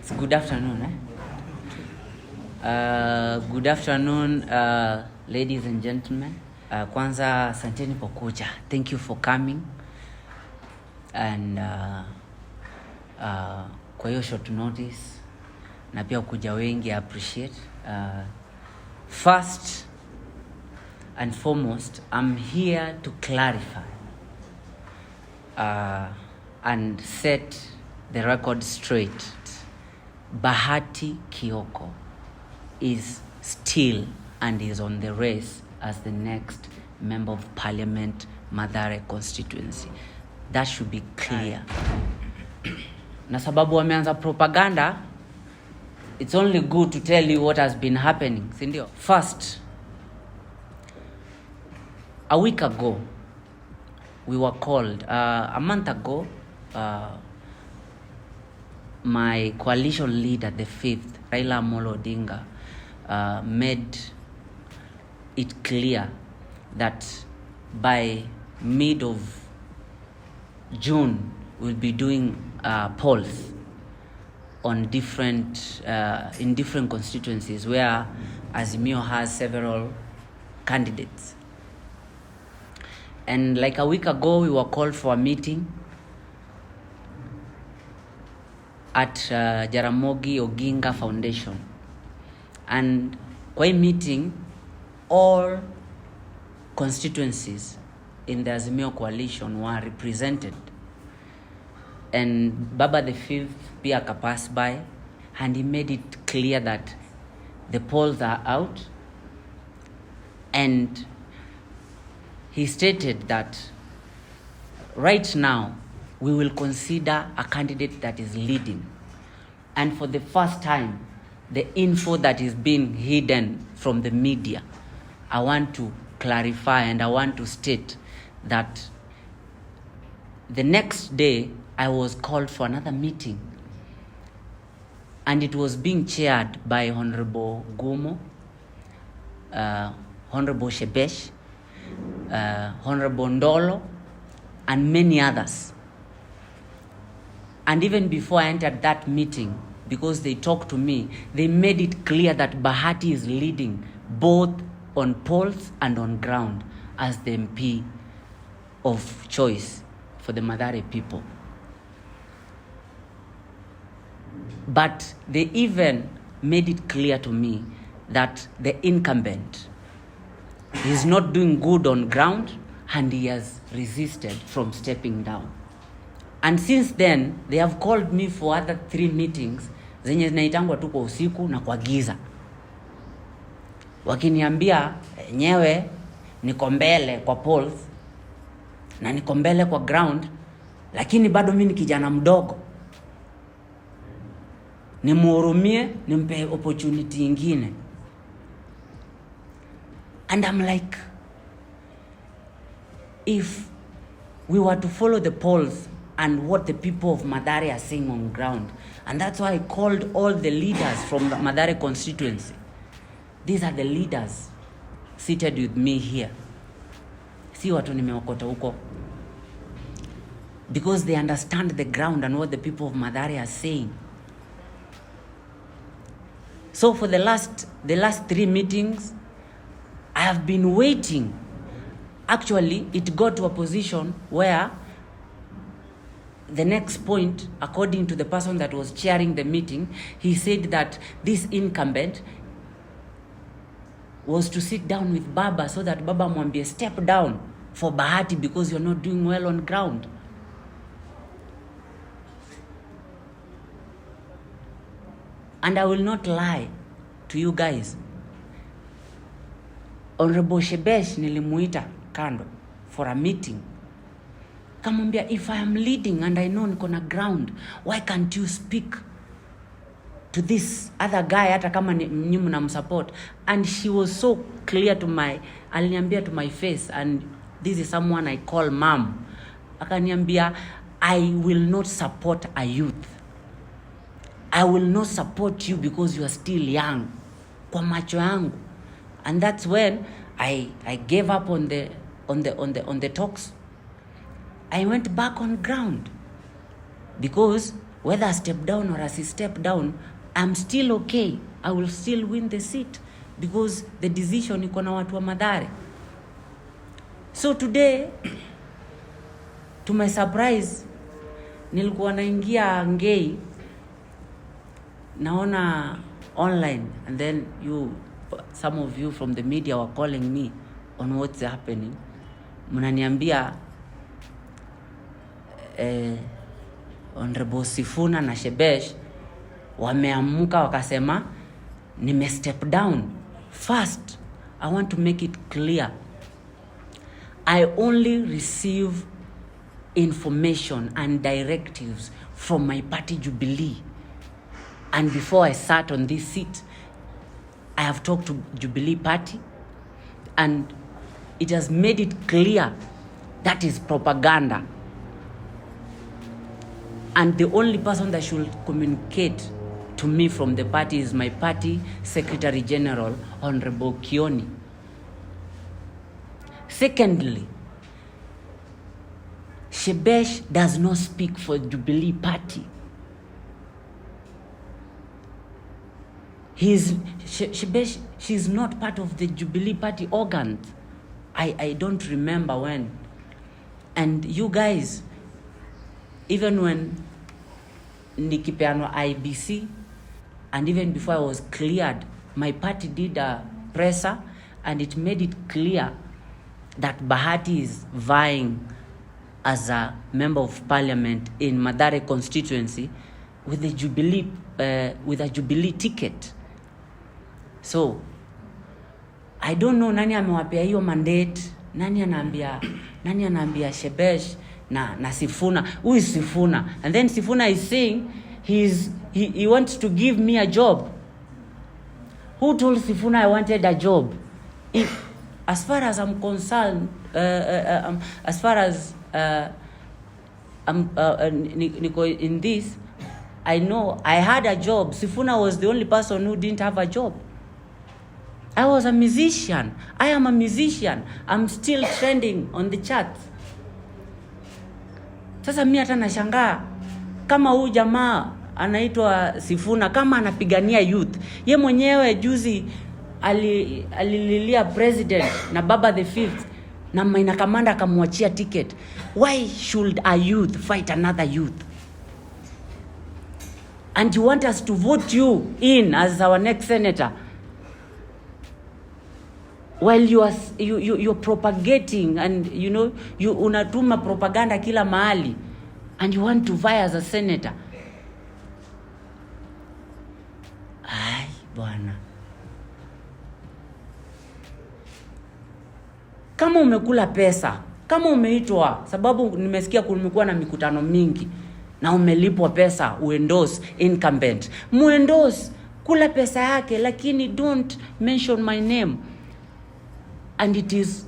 It's good afternoon. Good afternoon, ladies and gentlemen. Kwanza asanteni kwa kuja. Thank you for coming. And kwa hiyo short notice na pia kuja wengi, I appreciate. First and foremost, I'm here to clarify and set the record straight. Bahati Kioko is still and is on the race as the next Member of Parliament, Mathare constituency. That should be clear. Na sababu wameanza propaganda, it's only good to tell you what has been happening. Sindio? First, a week ago, we were called, a month ago, my coalition leader, the fifth, Raila Amolo Odinga, made it clear that by mid of June, we'll be doing polls on different, in different constituencies where Azimio has several candidates. And like a week ago, we were called for a meeting at Jaramogi Oginga Foundation. And kwa hii meeting, all constituencies in the Azimio coalition were represented. And Baba the Fifth pia pass by, and he made it clear that the polls are out. And he stated that right now, we will consider a candidate that is leading. And for the first time, the info that is being hidden from the media, I want to clarify and I want to state that the next day, I was called for another meeting. And it was being chaired by Honorable Gumo, Honorable Shebesh, Honorable Ndolo, and many others. And even before I entered that meeting, because they talked to me, they made it clear that Bahati is leading both on polls and on ground as the MP of choice for the Mathare people. But they even made it clear to me that the incumbent is not doing good on ground and he has resisted from stepping down. And since then, they have called me for other 3 meetings zenye zinaitangwa tu kwa usiku na kwa giza. Wakiniambia nyewe niko mbele kwa polls na niko mbele kwa ground, lakini bado mimi ni kijana mdogo. Nimuhurumie, nimpe opportunity ingine. And I'm like, if we were to follow the polls and what the people of Mathare are saying on ground, and that's why I called all the leaders from the Mathare constituency. These are the leaders seated with me here. Si watu nimeokota huko. Because they understand the ground and what the people of Mathare are saying. So for the last 3 meetings, I have been waiting. Actually, it got to a position where the next point, according to the person that was chairing the meeting, he said that this incumbent was to sit down with Baba so that Baba mwambie step down for Bahati because you're not doing well on ground. And I will not lie to you guys. Honorable Shebesh nilimuita kando for a meeting. Kamwambia, if I am leading and I know niko na ground, why can't you speak to this other guy hata kama nyinyi mnamsupport? And she was so clear to aliniambia to my face, and this is someone I call mom. Akaniambia, I will not support a youth. I will not support you because you are still young. Kwa macho yangu. And that's when I gave up on the talks. I went back on ground because whether I step down or as I step down, I'm still okay. I will still win the seat because the decision iko na watu wa Mathare. So today, to my surprise, nilikuwa naingia Ngei, naona online, and then some of you from the media were calling me on what's happening. Mnaniambia Honorable Sifuna na Shebesh wameamuka wakasema nime step down. First, I want to make it clear, I only receive information and directives from my party Jubilee. And before I sat on this seat, I have talked to Jubilee Party, and it has made it clear that is propaganda. And the only person that should communicate to me from the party is my party Secretary General, Honorable Kioni. Secondly, Shebesh does not speak for Jubilee Party. Shebesh, she's not part of the Jubilee Party organs. I don't remember when. And you guys, even when nikipeanwa IBC, and even before I was cleared, my party did a presser, and it made it clear that Bahati is vying as a member of parliament in Mathare constituency with a Jubilee ticket. So I don't know nani amewapea hiyo mandate, nani anaambia Shebesh na Sifuna. Who is Sifuna? And then Sifuna is saying he wants to give me a job. Who told Sifuna I wanted a job? As far as I'm concerned, as far as Nico in this, I know I had a job. Sifuna was the only person who didn't have a job. I was a musician. I am a musician. I'm still trending on the charts. Sasa mimi hata nashangaa kama huyu jamaa anaitwa Sifuna kama anapigania youth. Ye mwenyewe juzi alililia president na baba the fifth na Maina Kamanda akamwachia ticket. Why should a youth fight another youth? And you want us to vote you in as our next senator, while you're propagating and you unatuma propaganda kila mahali, and you want to vie as a senator. Ai bwana, kama umekula pesa, kama umeitwa, sababu nimesikia kumekuwa na mikutano mingi na umelipwa pesa uendorse Incumbent, muendorse, kula pesa yake, lakini don't mention my name. And it is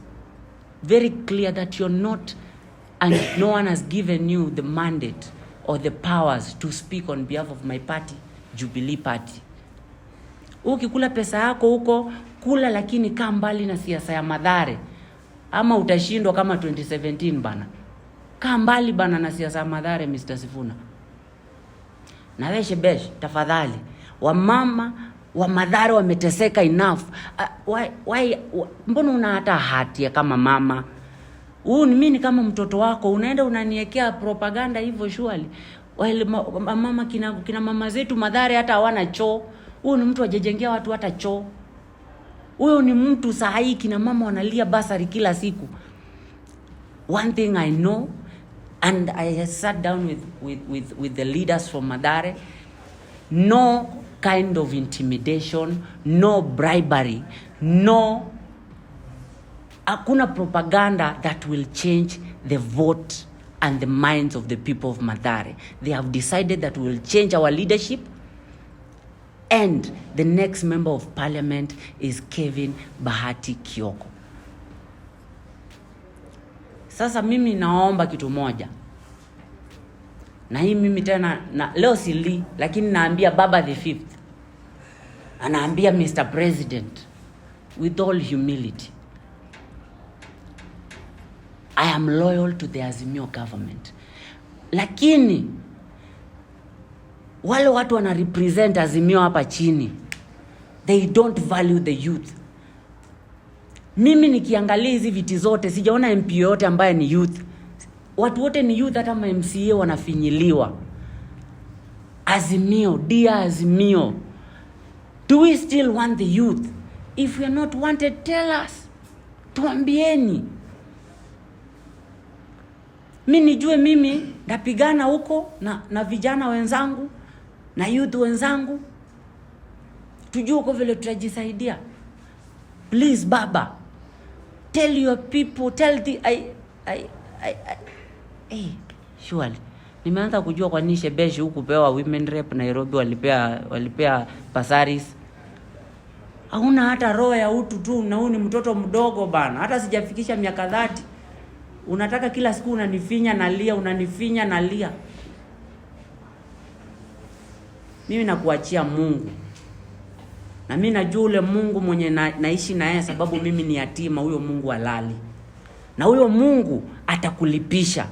very clear that you're not, and no one has given you the mandate or the powers to speak on behalf of my party, Jubilee Party. Ukikula pesa yako huko, kula, lakini kaa mbali na siasa ya Mathare. Ama utashindwa kama 2017 bana. Kaa mbali bana na siasa ya Mathare, Mr. Sifuna. Na wewe Shebesh, tafadhali, wamama wa Mathare wameteseka enough. Why mbona una hata hati kama mama? Mimi kama mtoto wako unaenda unaniwekea propaganda hivyo surely. Wale mama kina mama zetu Mathare hata hawana choo. Huyu ni mtu ajejengea watu hata choo. Huyo ni mtu sahi kina mama wanalia basari kila siku. One thing I know, and I sat down with the leaders from Mathare, no kind of intimidation, no bribery, no hakuna propaganda that will change the vote and the minds of the people of Mathare. They have decided that we will change our leadership, and the next member of parliament is Kevin Bahati Kioko. Sasa mimi naomba kitu moja. Na hii mimi tena leo sili, lakini naambia baba the fifth. Anaambia Mr. President with all humility, I am loyal to the Azimio government. Lakini wale watu wana represent Azimio hapa chini, they don't value the youth. Mimi nikiangalia hizi viti zote sijaona MP yote ambaye ni youth. Watu wote ni youth, hata MCA wanafinyiliwa. Azimio, dear Azimio, do we still want the youth? If we are not wanted, tell us. Tuambieni. Mimi nijue mimi napigana huko na vijana wenzangu na youth wenzangu. Tujue uko vile tutajisaidia. Please baba, tell your people, tell the surely. Nimeanza kujua kwa nini Shebesh huku pewa women rep Nairobi walipea pasaris. Hauna hata roho ya utu tu, na ni mtoto mdogo bana. Hata sijafikisha miaka 30. Unataka kila siku unanifinya nalia, unanifinya nalia. Mimi nakuachia Mungu. Na mimi najua ule Mungu mwenye naishi na yeye, sababu mimi ni yatima, huyo Mungu halali. Na huyo Mungu atakulipisha.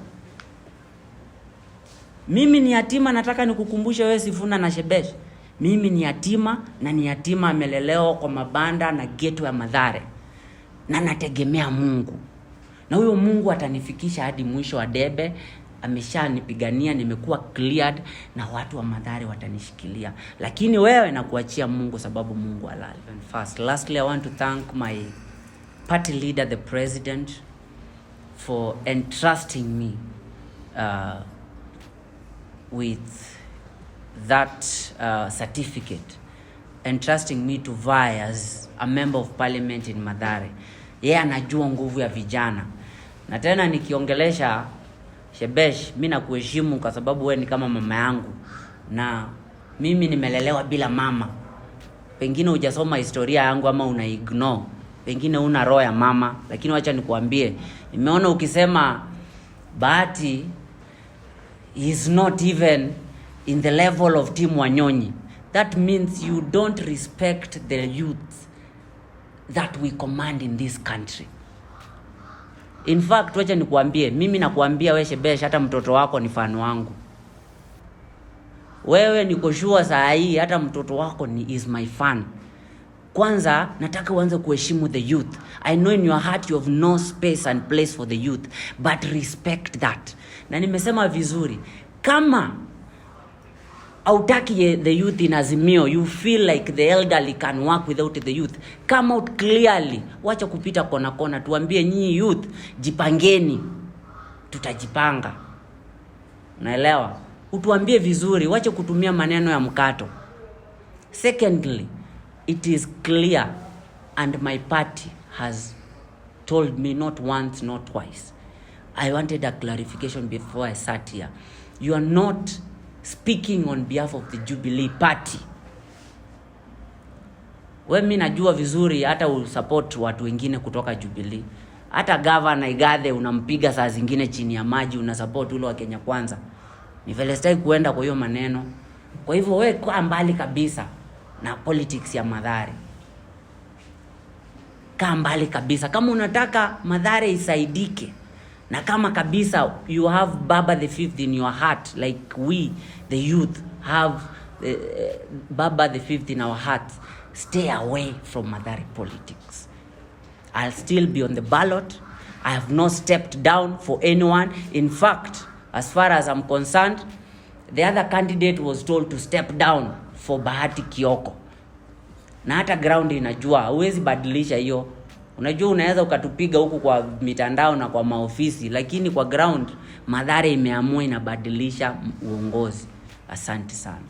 Mimi ni yatima, nataka nikukumbushe wewe Sifuna na Shebesh. Mimi ni yatima, na ni yatima amelelewa kwa mabanda na ghetto ya Mathare. Na nategemea Mungu. Na huyo Mungu atanifikisha hadi mwisho wa debe. Ameshanipigania, nimekuwa cleared, na watu wa Mathare watanishikilia. Lakini wewe nakuachia Mungu, sababu Mungu halali. And first, lastly, I want to thank my party leader, the president, for entrusting me with that certificate, entrusting me to vie as a member of parliament in Mathare. Yeye anajua nguvu ya vijana. Na tena nikiongelesha Shebesh, mimi nakuheshimu kwa sababu wewe ni kama mama yangu, na mimi nimelelewa bila mama. Pengine hujasoma historia yangu ama una ignore, pengine una roho ya mama, lakini wacha nikuambie, nimeona ukisema Bahati is not even in the level of Team Wanyonyi. That means you don't respect the youth that we command in this country. In fact, wacha nikuambie, mimi nakuambia wewe Shebesh, hata mtoto wako ni fan wangu. Wewe niko sure saa hii hata mtoto wako is my fan. Kwanza nataka uanze kuheshimu the youth. I know in your heart you have no space and place for the youth, but respect that. Na nimesema vizuri, kama autaki the youth in Azimio, you feel like the elderly can work without the youth, come out clearly. Wacha kupita kona kona, tuambie nyinyi youth, jipangeni, tutajipanga. Unaelewa? Utuambie vizuri, wacha kutumia maneno ya mkato. Secondly, it is clear, and my party has told me not once, not twice. I wanted a clarification before I sat here. You are not speaking on behalf of the Jubilee Party. Wewe mimi najua vizuri hata usupport watu wengine kutoka Jubilee. Hata governor Igathe unampiga saa zingine chini ya maji, unasupport ule wa Kenya Kwanza. Ni vile sitaki kuenda kwa hiyo maneno. Kwa hivyo wewe kwa mbali kabisa na politics ya Mathare. Kaa mbali kabisa. Kama unataka Mathare isaidike, na kama kabisa you have Baba the Fifth in your heart, like we the youth have Baba the Fifth in our hearts, stay away from Mathare politics. I'll still be on the ballot. I have not stepped down for anyone. In fact, as far as I'm concerned, the other candidate was told to step down for Bahati Kioko. Na hata ground inajua, huwezi badilisha hiyo. Unajua unaweza ukatupiga huku kwa mitandao na kwa maofisi, lakini kwa ground Mathare imeamua inabadilisha uongozi. Asante sana.